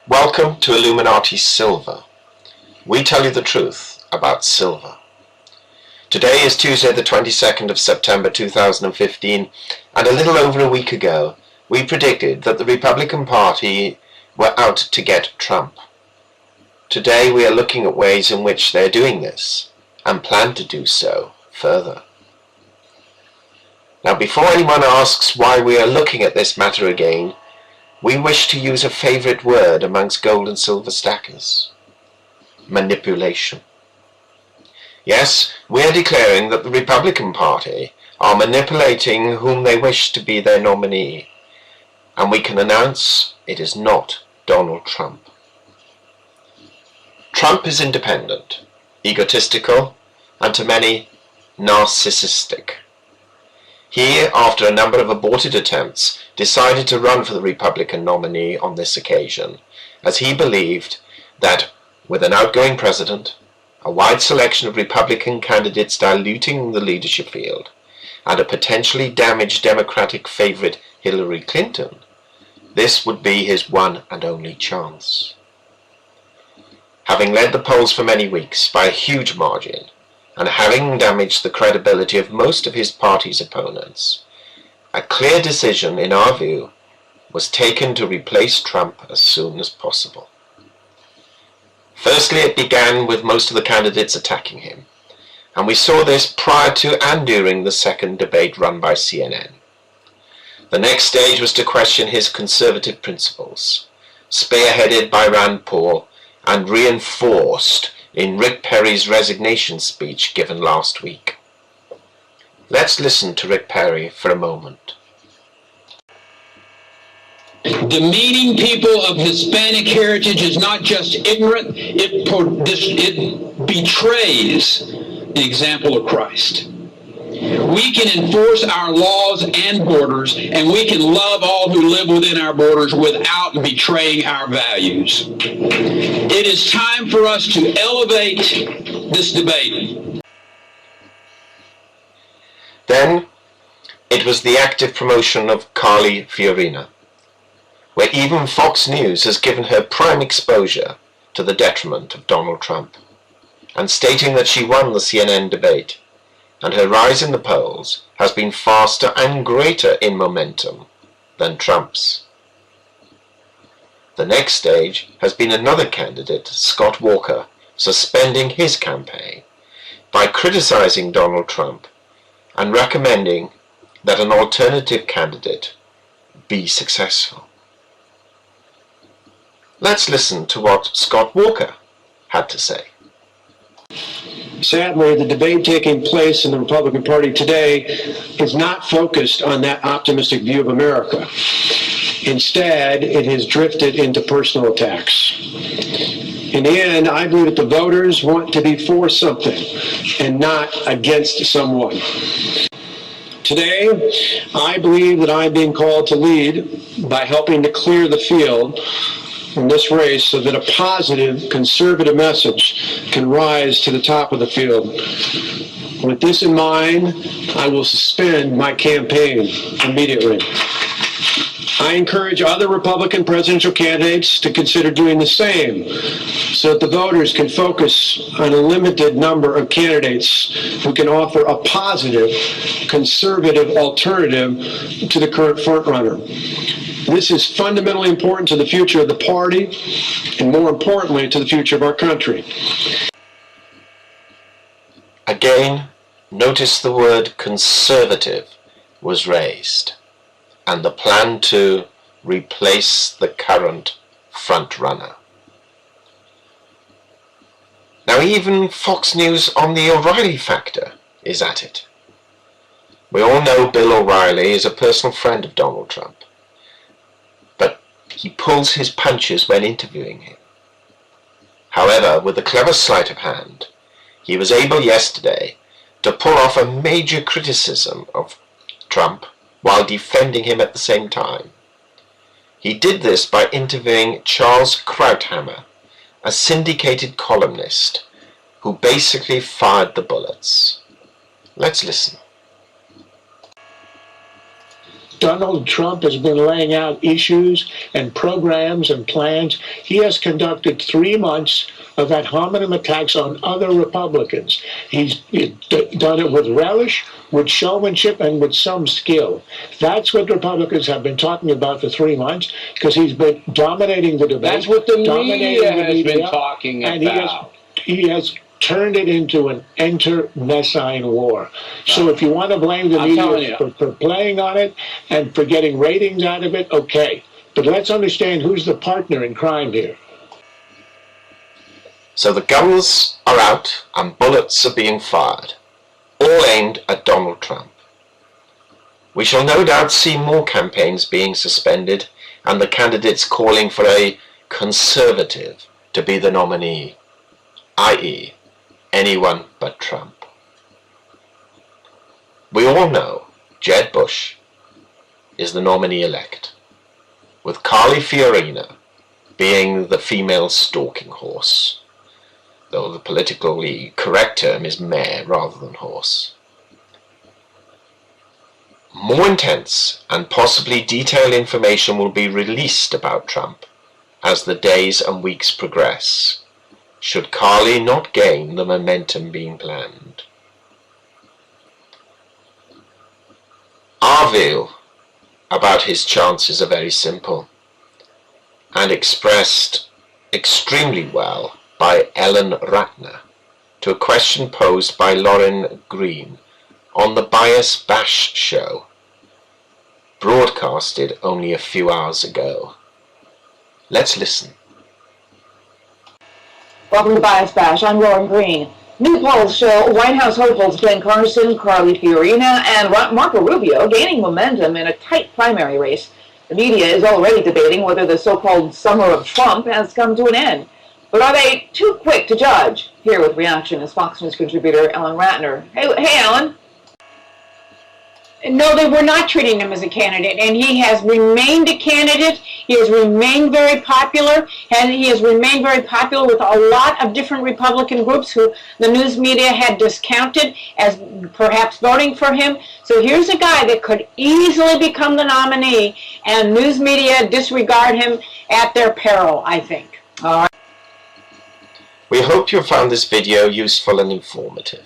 Welcome to Illuminati Silver. We tell you the truth about silver. Today is Tuesday the 22nd of September 2015, and a little over a week ago we predicted that the Republican Party were out to get Trump. Today we are looking at ways in which they're doing this, and plan to do so further. Now, before anyone asks why we are looking at this matter again, we wish to use a favourite word amongst gold and silver stackers: manipulation. Yes, we are declaring that the Republican Party are manipulating whom they wish to be their nominee, and we can announce it is not Donald Trump. Trump is independent, egotistical, and to many, narcissistic. He, after a number of aborted attempts, decided to run for the Republican nominee on this occasion, as he believed that, with an outgoing president, a wide selection of Republican candidates diluting the leadership field, and a potentially damaged Democratic favorite Hillary Clinton, this would be his one and only chance. Having led the polls for many weeks by a huge margin, and having damaged the credibility of most of his party's opponents, a clear decision, in our view, was taken to replace Trump as soon as possible. Firstly, it began with most of the candidates attacking him, and we saw this prior to and during the second debate run by CNN. The next stage was to question his conservative principles, spearheaded by Rand Paul and reinforced in Rick Perry's resignation speech given last week. Let's listen to Rick Perry for a moment. Demeaning people of Hispanic heritage is not just ignorant, it betrays the example of Christ. We can enforce our laws and borders, and we can love all who live within our borders without betraying our values. It is time for us to elevate this debate. Then, it was the active promotion of Carly Fiorina, where even Fox News has given her prime exposure to the detriment of Donald Trump, and stating that she won the CNN debate, and her rise in the polls has been faster and greater in momentum than Trump's. The next stage has been another candidate, Scott Walker, suspending his campaign by criticizing Donald Trump and recommending that an alternative candidate be successful. Let's listen to what Scott Walker had to say. Sadly, the debate taking place in the Republican Party today is not focused on that optimistic view of America. Instead, it has drifted into personal attacks. In the end, I believe that the voters want to be for something and not against someone. Today, I believe that I'm being called to lead by helping to clear the field in this race so that a positive conservative message can rise to the top of the field. With this in mind, I will suspend my campaign immediately. I encourage other Republican presidential candidates to consider doing the same so that the voters can focus on a limited number of candidates who can offer a positive conservative alternative to the current frontrunner. This is fundamentally important to the future of the party and, more importantly, to the future of our country. Again, notice the word conservative was raised, and the plan to replace the current frontrunner. Now, even Fox News on the O'Reilly factor is at it. We all know Bill O'Reilly is a personal friend of Donald Trump, but he pulls his punches when interviewing him. However, with a clever sleight of hand, he was able yesterday to pull off a major criticism of Trump while defending him at the same time. He did this by interviewing Charles Krauthammer, a syndicated columnist who basically fired the bullets. Let's listen. Donald Trump has been laying out issues and programs and plans. He has conducted 3 months of ad hominem attacks on other Republicans. He's done it with relish, with showmanship, and with some skill. That's what Republicans have been talking about for 3 months, because he's been dominating the debate. That's what the media has been talking about. He has turned it into an internecine war. So if you want to blame the media for playing on it and for getting ratings out of it, okay. But let's understand who's the partner in crime here. So the guns are out and bullets are being fired, all aimed at Donald Trump. We shall no doubt see more campaigns being suspended and the candidates calling for a conservative to be the nominee, i.e., anyone but Trump. We all know Jeb Bush is the nominee-elect, with Carly Fiorina being the female stalking horse, though the politically correct term is mare rather than horse. More intense and possibly detailed information will be released about Trump as the days and weeks progress, should Carly not gain the momentum being planned. Our view about his chances are very simple and expressed extremely well by Ellen Ratner to a question posed by Lauren Green on the Bias Bash show, broadcasted only a few hours ago. Let's listen. Welcome to Bias Bash. I'm Lauren Green. New polls show White House hopefuls Ben Carson, Carly Fiorina, and Marco Rubio gaining momentum in a tight primary race. The media is already debating whether the so-called summer of Trump has come to an end. But are they too quick to judge? Here with reaction is Fox News contributor Ellen Ratner. Hey, Ellen. No, they were not treating him as a candidate, and he has remained a candidate. He has remained very popular, and he has remained very popular with a lot of different Republican groups who the news media had discounted as perhaps voting for him. So here's a guy that could easily become the nominee, and news media disregard him at their peril, I think. All right. We hope you found this video useful and informative.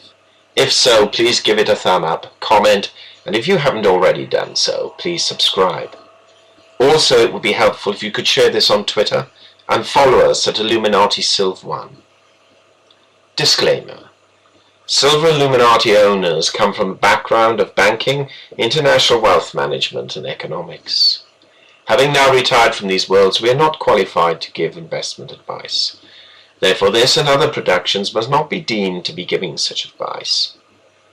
If so, please give it a thumb up, comment, and if you haven't already done so, please subscribe. Also, it would be helpful if you could share this on Twitter and follow us at Illuminati Silv1. Disclaimer. Silver Illuminati owners come from a background of banking, international wealth management and economics. Having now retired from these worlds, we are not qualified to give investment advice. Therefore, this and other productions must not be deemed to be giving such advice,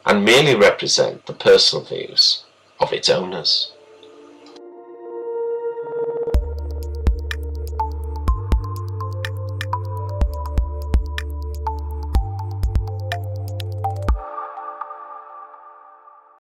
and merely represent the personal views of its owners.